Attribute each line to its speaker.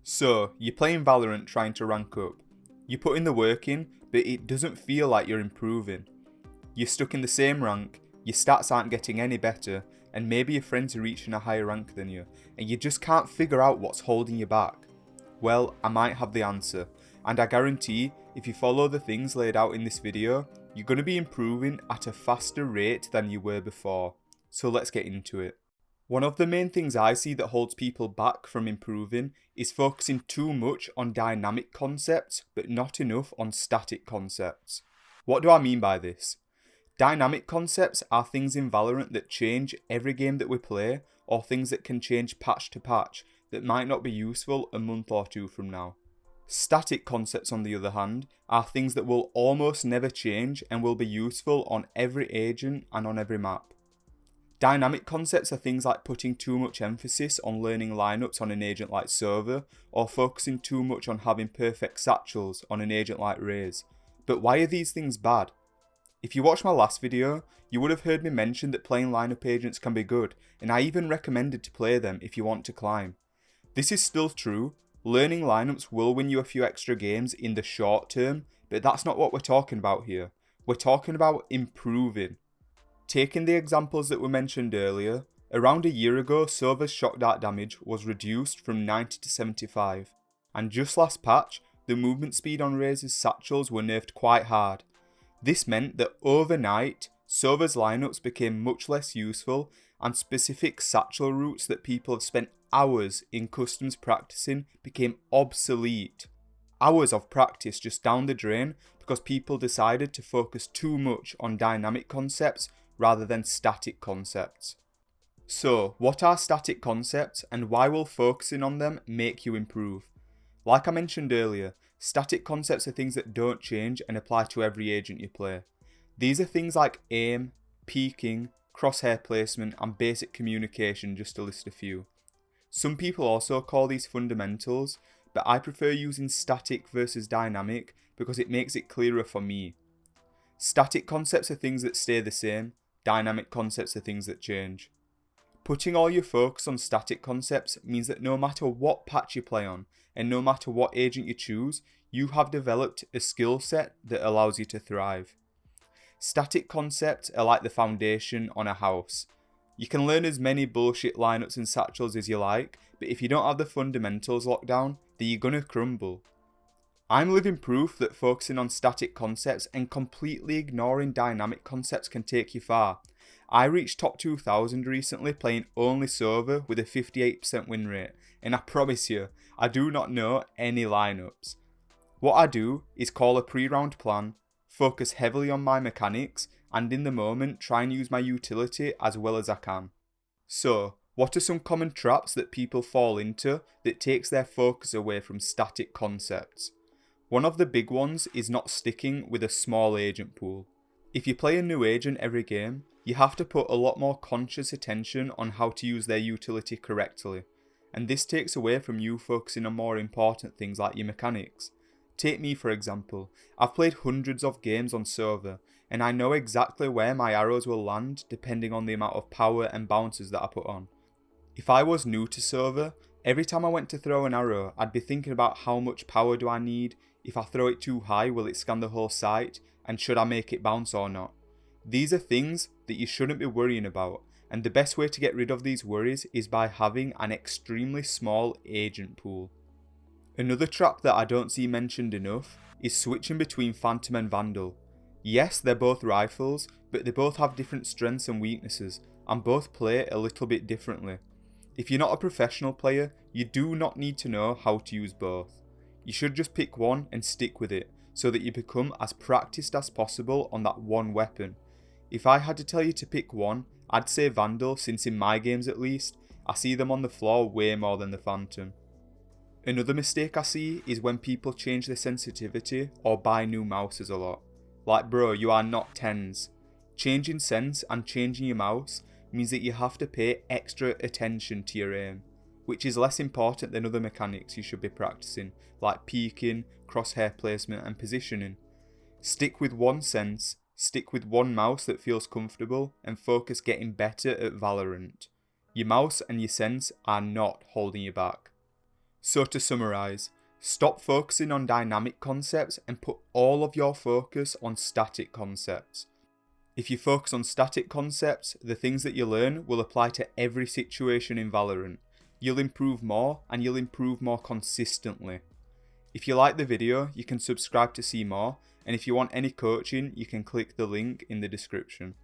Speaker 1: So, you're playing Valorant trying to rank up. You put in the work in, but it doesn't feel like you're improving. You're stuck in the same rank, your stats aren't getting any better, and maybe your friends are reaching a higher rank than you, and you just can't figure out what's holding you back. Well, I might have the answer, and I guarantee if you follow the things laid out in this video, you're going to be improving at a faster rate than you were before. So let's get into it. One of the main things I see that holds people back from improving is focusing too much on dynamic concepts but not enough on static concepts. What do I mean by this? Dynamic concepts are things in Valorant that change every game that we play, or things that can change patch to patch that might not be useful a month or two from now. Static concepts, on the other hand, are things that will almost never change and will be useful on every agent and on every map. Dynamic concepts are things like putting too much emphasis on learning lineups on an agent like Server, or focusing too much on having perfect satchels on an agent like Raze. But why are these things bad? If you watched my last video, you would have heard me mention that playing lineup agents can be good, and I even recommended to play them if you want to climb. This is still true. Learning lineups will win you a few extra games in the short term, but that's not what we're talking about here. We're talking about improving. Taking the examples that were mentioned earlier, around a year ago Sova's shock dart damage was reduced from 90 to 75, and just last patch, the movement speed on Raze's satchels were nerfed quite hard. This meant that overnight, Sova's lineups became much less useful, and specific satchel routes that people have spent hours in customs practicing became obsolete. Hours of practice just down the drain because people decided to focus too much on dynamic concepts rather than static concepts. So, what are static concepts and why will focusing on them make you improve? Like I mentioned earlier, static concepts are things that don't change and apply to every agent you play. These are things like aim, peeking, crosshair placement and basic communication, just to list a few. Some people also call these fundamentals, but I prefer using static versus dynamic because it makes it clearer for me. Static concepts are things that stay the same, dynamic concepts are things that change. Putting all your focus on static concepts means that no matter what patch you play on, and no matter what agent you choose, you have developed a skill set that allows you to thrive. Static concepts are like the foundation on a house. You can learn as many bullshit lineups and satchels as you like, but if you don't have the fundamentals locked down, then you're gonna crumble. I'm living proof that focusing on static concepts and completely ignoring dynamic concepts can take you far. I reached top 2000 recently playing only Sova with a 58% win rate, and I promise you, I do not know any lineups. What I do is call a pre-round plan, focus heavily on my mechanics, and in the moment try and use my utility as well as I can. So, what are some common traps that people fall into that takes their focus away from static concepts? One of the big ones is not sticking with a small agent pool. If you play a new agent every game, you have to put a lot more conscious attention on how to use their utility correctly, and this takes away from you focusing on more important things like your mechanics. Take me for example, I've played hundreds of games on Server, and I know exactly where my arrows will land depending on the amount of power and bounces that I put on. If I was new to Server, every time I went to throw an arrow, I'd be thinking about how much power do I need, if I throw it too high will it scan the whole site, and should I make it bounce or not. These are things that you shouldn't be worrying about, and the best way to get rid of these worries is by having an extremely small agent pool. Another trap that I don't see mentioned enough is switching between Phantom and Vandal. Yes, they're both rifles, but they both have different strengths and weaknesses, and both play a little bit differently. If you're not a professional player, you do not need to know how to use both. You should just pick one and stick with it, so that you become as practiced as possible on that one weapon. If I had to tell you to pick one, I'd say Vandal, since in my games at least, I see them on the floor way more than the Phantom. Another mistake I see is when people change their sensitivity or buy new mouses a lot. Like bro, you are not tens. Changing sense and changing your mouse means that you have to pay extra attention to your aim, which is less important than other mechanics you should be practicing, like peeking, crosshair placement and positioning. Stick with one sense, stick with one mouse that feels comfortable, and focus getting better at Valorant. Your mouse and your sense are not holding you back. So to summarise, stop focusing on dynamic concepts and put all of your focus on static concepts. If you focus on static concepts, the things that you learn will apply to every situation in Valorant. You'll improve more, and you'll improve more consistently. If you like the video, you can subscribe to see more, and if you want any coaching, you can click the link in the description.